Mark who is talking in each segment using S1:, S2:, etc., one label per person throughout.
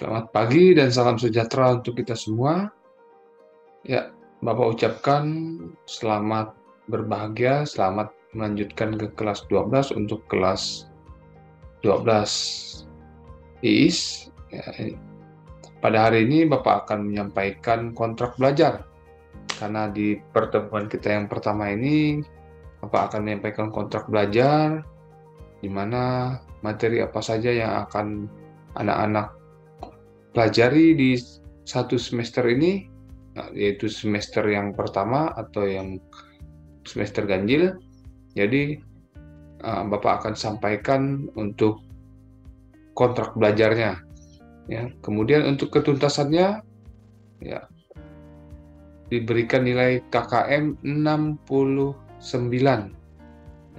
S1: Selamat pagi dan salam sejahtera untuk kita semua. Ya, Bapak ucapkan selamat berbahagia, selamat melanjutkan ke kelas 12 untuk kelas 12 IIS. Ya, pada hari ini Bapak akan menyampaikan kontrak belajar. Karena di pertemuan kita yang pertama ini, Bapak akan menyampaikan kontrak belajar, di mana materi apa saja yang akan anak-anak pelajari di satu semester ini, yaitu semester yang pertama atau yang semester ganjil. Jadi Bapak akan sampaikan untuk kontrak belajarnya. Ya. Kemudian untuk ketuntasannya, ya, diberikan nilai KKM 69.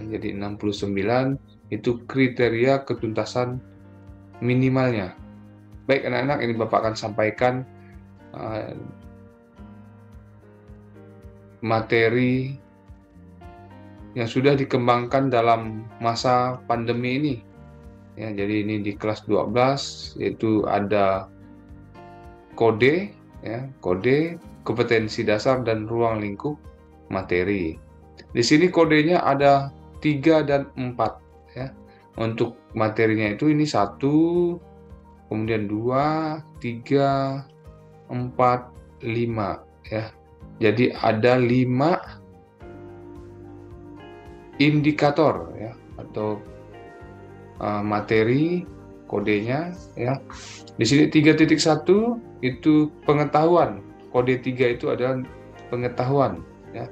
S1: Jadi 69 itu kriteria ketuntasan minimalnya. Baik anak-anak, ini Bapak akan sampaikan materi yang sudah dikembangkan dalam masa pandemi ini. Ya, jadi ini di kelas 12, yaitu ada kode, ya, kode, kompetensi dasar, dan ruang lingkup materi. Di sini kodenya ada 3 dan 4. Ya. Untuk materinya itu ini 1, kemudian 2, 3, 4, 5. Ya. Jadi ada 5 indikator, ya, atau materi kodenya, ya. Di sini 3.1 itu pengetahuan. Kode 3 itu adalah pengetahuan, ya.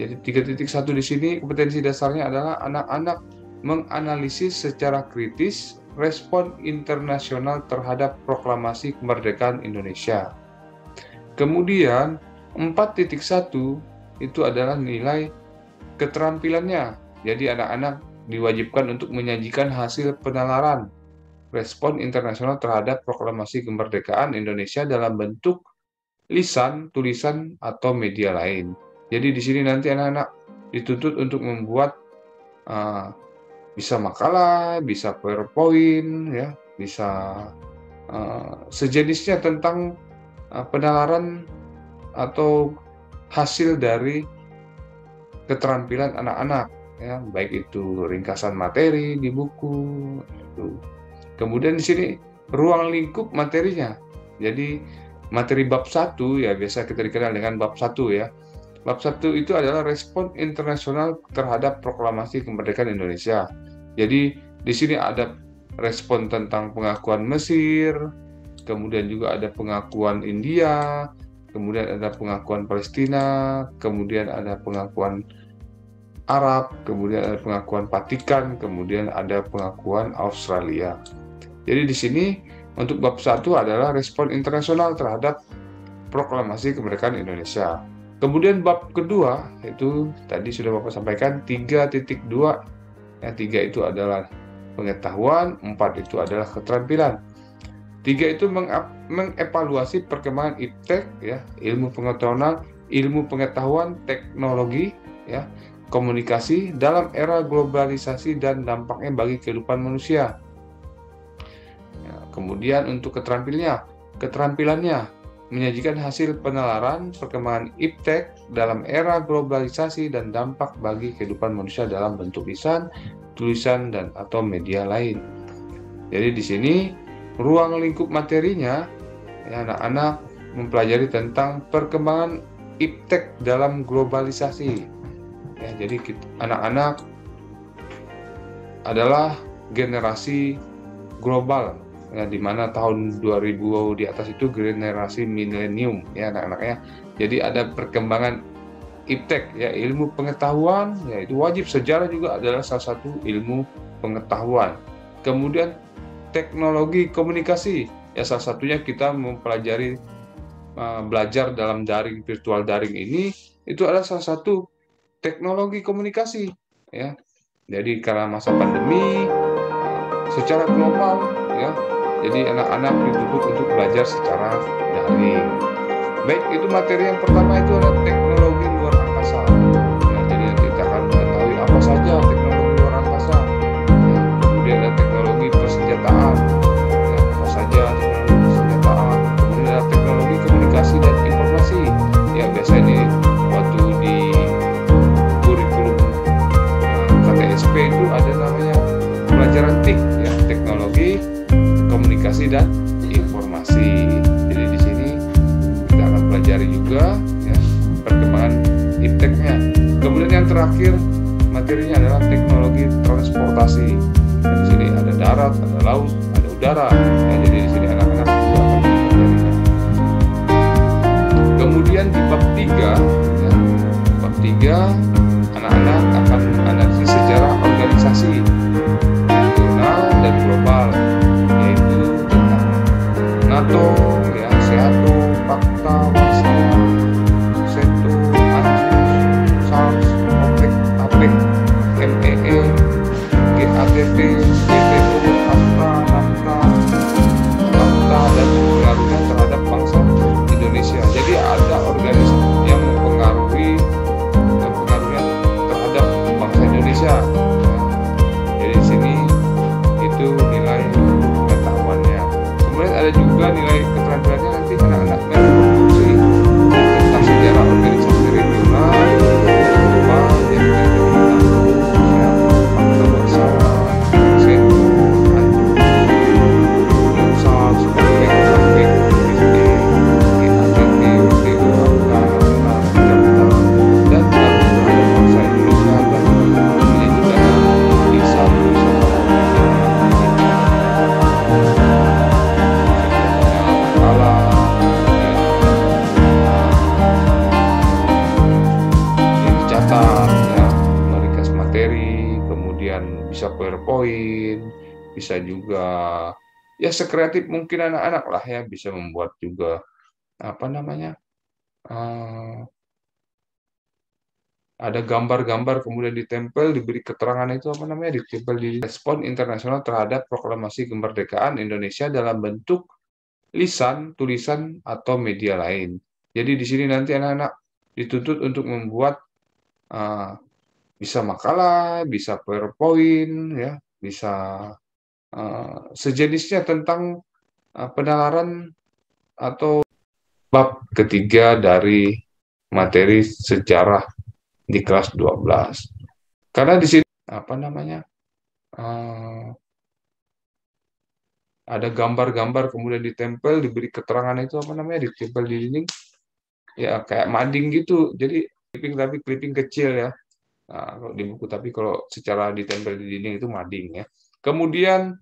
S1: Jadi 3.1 di sini kompetensi dasarnya adalah anak-anak menganalisis secara kritis respon internasional terhadap proklamasi kemerdekaan Indonesia. Kemudian 4.1 itu adalah nilai keterampilannya. Jadi anak-anak diwajibkan untuk menyajikan hasil penalaran respon internasional terhadap proklamasi kemerdekaan Indonesia dalam bentuk lisan, tulisan, atau media lain. Jadi di sini nanti anak-anak dituntut untuk membuat bisa makalah, bisa PowerPoint, ya, bisa sejenisnya tentang penalaran atau hasil dari keterampilan anak-anak, ya, baik itu ringkasan materi di buku. Kemudian di sini ruang lingkup materinya. Jadi materi bab 1, ya, biasa kita dikenal dengan bab 1, ya. Bab 1 itu adalah respon internasional terhadap proklamasi kemerdekaan Indonesia. Jadi di sini ada respon tentang pengakuan Mesir, kemudian juga ada pengakuan India, kemudian ada pengakuan Palestina, kemudian ada pengakuan Arab, kemudian ada pengakuan Vatikan, kemudian ada pengakuan Australia. Jadi di sini untuk bab 1 adalah respon internasional terhadap proklamasi kemerdekaan Indonesia. Kemudian bab kedua itu tadi sudah Bapak sampaikan 3.2. Ya, 3 itu adalah pengetahuan, 4 itu adalah keterampilan. 3 itu mengevaluasi perkembangan iptek, ya, ilmu pengetahuan, teknologi, ya, komunikasi dalam era globalisasi dan dampaknya bagi kehidupan manusia. Ya, kemudian untuk keterampilannya menyajikan hasil penalaran perkembangan iptek dalam era globalisasi dan dampak bagi kehidupan manusia dalam bentuk lisan, tulisan, dan atau media lain. Jadi di sini ruang lingkup materinya, ya, anak-anak mempelajari tentang perkembangan iptek dalam globalisasi. Ya, jadi anak-anak adalah generasi global, ya, di mana tahun 2000 di atas itu generasi milenium, ya, anak-anaknya. Jadi ada perkembangan iptek, ya, ilmu pengetahuan, ya, itu wajib. Sejarah juga adalah salah satu ilmu pengetahuan. Kemudian teknologi komunikasi, ya, salah satunya kita mempelajari belajar dalam daring, virtual daring ini, itu adalah salah satu teknologi komunikasi, ya. Jadi karena masa pandemi secara global, ya, jadi anak-anak dituntut untuk belajar secara daring. Baik, itu materi yang pertama itu adalah teknologi luar angkasa. Ya, jadi nanti kita akan mengetahui apa saja teknologi luar angkasa. Ya, kemudian ada teknologi persenjataan. Ya, apa saja teknologi komunikasi dan informasi. Jadi di sini kita akan pelajari juga ya, perkembangan ipteknya. Kemudian yang terakhir materinya adalah teknologi transportasi. Nah, di sini ada darat, ada laut, ada udara. Ya, jadi di sini anak-anak juga akan mempelajarinya. Kemudian di bab 3, ya, bab 3 anak-anak akan menganalisis sejarah organisasi regional dan global, yaitu tentang NATO, ya, SEATO, Pakta, Warsawa, SETO, ANZUS, SARS, OPEC, APEC, MEE, GATT, WTO, AFTA, NAFTA, LAFTA, dan pengaruhnya terhadap bangsa Indonesia. Jadi ada organisasi yang mempengaruhi dan pengaruhnya terhadap bangsa Indonesia. Jadi di sini itu nilai pengetahuannya. Kemudian ada juga nilai keterampilannya, nanti anak-anak berfungsi tentang sejarah organisasi regional, global, yang Pakta Warsawa, SETO, ANZUS, SARS, OPEC, APEC, GATT, WTO, AFTA, dan pengaruh terhadap bangsa Indonesia, dan ini juga bisa dicatat, ya, meringkas materi, kemudian bisa PowerPoint, bisa juga ya sekreatif mungkin anak-anak lah ya, bisa membuat juga apa namanya, ada gambar-gambar kemudian ditempel, diberi keterangan itu apa namanya, ditempel di respon internasional terhadap proklamasi kemerdekaan Indonesia dalam bentuk lisan, tulisan, atau media lain. Jadi di sini nanti anak-anak dituntut untuk membuat bisa makalah, bisa PowerPoint, ya, bisa sejenisnya tentang penalaran atau bab ketiga dari materi sejarah di kelas 12. Karena di sini apa namanya, ada gambar-gambar kemudian ditempel, diberi keterangan itu apa namanya, ditempel di dinding, ya kayak mading gitu. Jadi clipping, tapi clipping kecil ya. Nah, kalau di buku, tapi kalau secara ditempel di dinding itu mading ya. Kemudian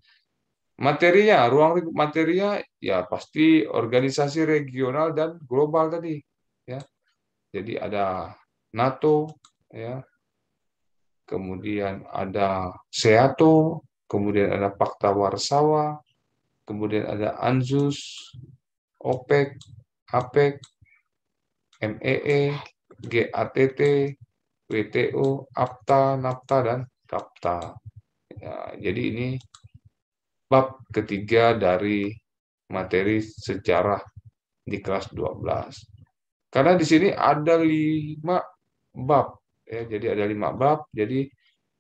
S1: materinya, ruang lingkup materinya ya pasti organisasi regional dan global tadi ya. Jadi ada NATO ya. Kemudian ada SEATO, kemudian ada Pakta Warsawa, kemudian ada ANZUS, OPEC, APEC, MEE, GATT, WTO, AFTA, NAFTA, dan CAFTA. Ya, jadi ini bab ketiga dari materi sejarah di kelas 12. Karena di sini ada 5 bab. Ya, jadi ada 5 bab. Jadi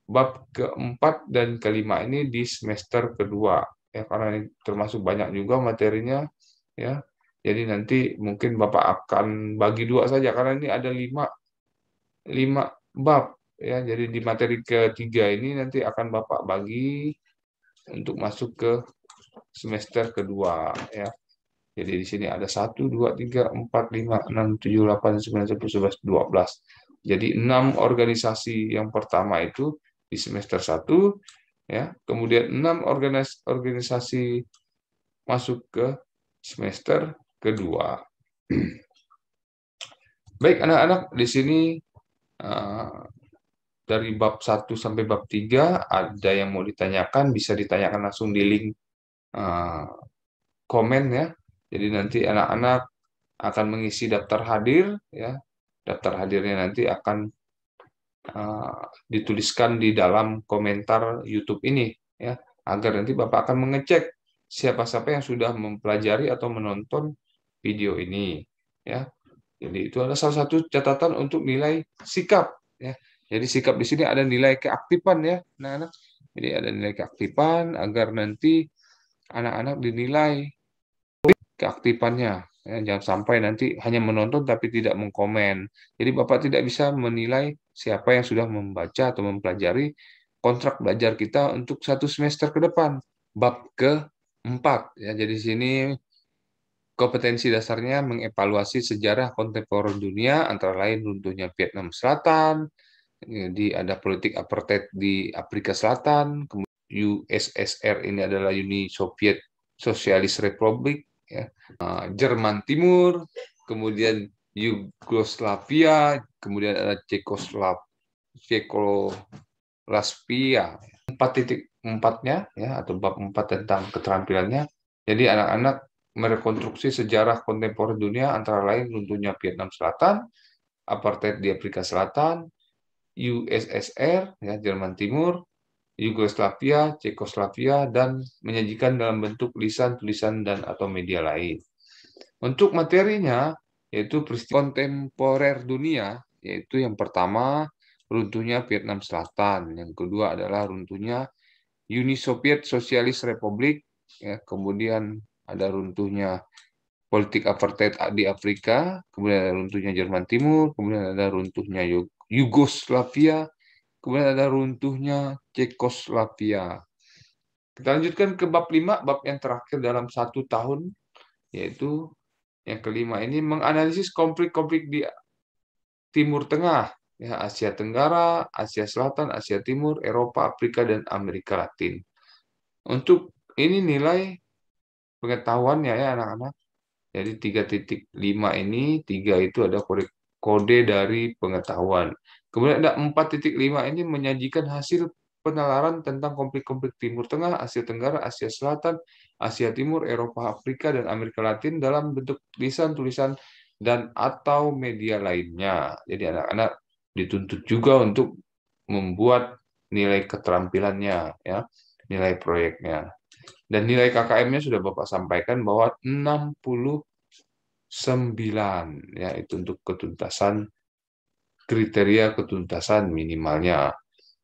S1: bab keempat dan kelima ini di semester kedua. Ya, karena ini termasuk banyak juga materinya. Ya, jadi nanti mungkin Bapak akan bagi 2 saja karena ini ada 5 bab. Ya, jadi di materi ketiga ini nanti akan Bapak bagi untuk masuk ke semester kedua ya. Jadi di sini ada 1, 2, 3, 4, 5, 6, 7, 8, 9, 10, 11, 12. Jadi 6 organisasi yang pertama itu di semester 1 ya. Kemudian 6 organisasi masuk ke semester kedua. Baik anak-anak, di sini dari bab 1 sampai bab 3 ada yang mau ditanyakan, bisa ditanyakan langsung di link komen ya. Jadi nanti anak-anak akan mengisi daftar hadir ya. Daftar hadirnya nanti akan dituliskan di dalam komentar YouTube ini ya, agar nanti Bapak akan mengecek siapa-siapa yang sudah mempelajari atau menonton video ini ya. Jadi itu adalah salah satu catatan untuk nilai sikap ya. Jadi sikap di sini ada nilai keaktifan ya, anak-anak. Jadi ada nilai keaktifan agar nanti anak-anak dinilai keaktifannya. Ya, jangan sampai nanti hanya menonton tapi tidak mengkomen. Jadi Bapak tidak bisa menilai siapa yang sudah membaca atau mempelajari kontrak belajar kita untuk 1 semester ke depan. Bab ke 4 ya. Jadi di sini kompetensi dasarnya mengevaluasi sejarah kontemporer dunia, antara lain runtuhnya Vietnam Selatan, jadi ada politik apartheid di Afrika Selatan, kemudian USSR ini adalah Uni Soviet Sosialis Republik, ya. Jerman Timur, kemudian Yugoslavia, kemudian ada Cekoslovakia. 4.4-nya ya, atau bab 4 tentang keterampilannya. Jadi anak-anak merekonstruksi sejarah kontemporer dunia, antara lain runtuhnya Vietnam Selatan, apartheid di Afrika Selatan, USSR ya, Jerman Timur, Yugoslavia, Cekoslovakia, dan menyajikan dalam bentuk lisan, tulisan, dan atau media lain. Untuk materinya yaitu peristiwa kontemporer dunia, yaitu yang pertama runtuhnya Vietnam Selatan, yang kedua adalah runtuhnya Uni Soviet Sosialis Republik, ya, kemudian ada runtuhnya politik apartheid di Afrika, kemudian ada runtuhnya Jerman Timur, kemudian ada runtuhnya Yugoslavia, kemudian ada runtuhnya Cekoslovakia. Kita lanjutkan ke bab 5, bab yang terakhir dalam 1 tahun, yaitu yang kelima ini menganalisis konflik-konflik di Timur Tengah, ya, Asia Tenggara, Asia Selatan, Asia Timur, Eropa, Afrika, dan Amerika Latin. Untuk ini nilai pengetahuannya ya anak-anak. Jadi 3.5 ini, 3 itu ada kode dari pengetahuan. Kemudian ada 4.5 ini menyajikan hasil penalaran tentang konflik-konflik Timur Tengah, Asia Tenggara, Asia Selatan, Asia Timur, Eropa, Afrika, dan Amerika Latin dalam bentuk lisan, tulisan, dan atau media lainnya. Jadi anak-anak dituntut juga untuk membuat nilai keterampilannya, ya, nilai proyeknya. Dan nilai KKM-nya sudah Bapak sampaikan bahwa 69, ya, itu untuk ketuntasan, kriteria ketuntasan minimalnya.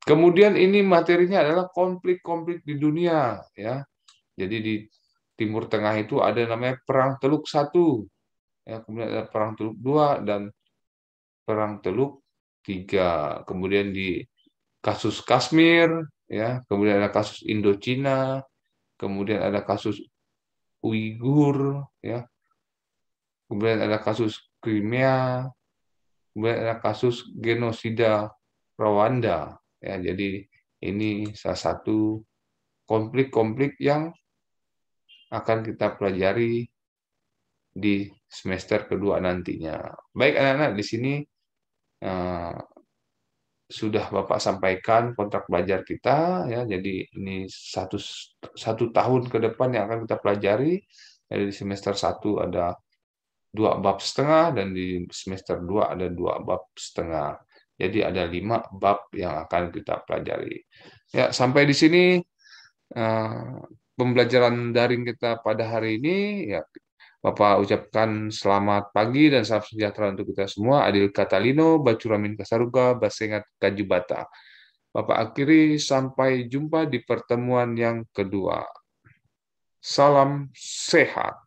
S1: Kemudian ini materinya adalah konflik-konflik di dunia, ya. Jadi di Timur Tengah itu ada namanya Perang Teluk I, ya, kemudian ada Perang Teluk II dan Perang Teluk III. Kemudian di kasus Kashmir, ya, kemudian ada kasus Indochina, kemudian ada kasus Uighur, ya, kemudian ada kasus Crimea, kemudian ada kasus genosida Rwanda. Ya, jadi ini salah satu konflik-konflik yang akan kita pelajari di semester kedua nantinya. Baik anak-anak, di sini sudah Bapak sampaikan kontrak belajar kita, ya. Jadi ini satu tahun ke depan yang akan kita pelajari. Jadi di semester 1 ada 2 bab setengah dan di semester 2 ada 2 bab setengah. Jadi ada 5 bab yang akan kita pelajari. Ya, sampai di sini pembelajaran daring kita pada hari ini. Ya, Bapak ucapkan selamat pagi dan salam sejahtera untuk kita semua. Adil Katalino, Bacuramin Kasaruga, Basengat Kajubata. Bapak akhiri, sampai jumpa di pertemuan yang kedua. Salam sehat.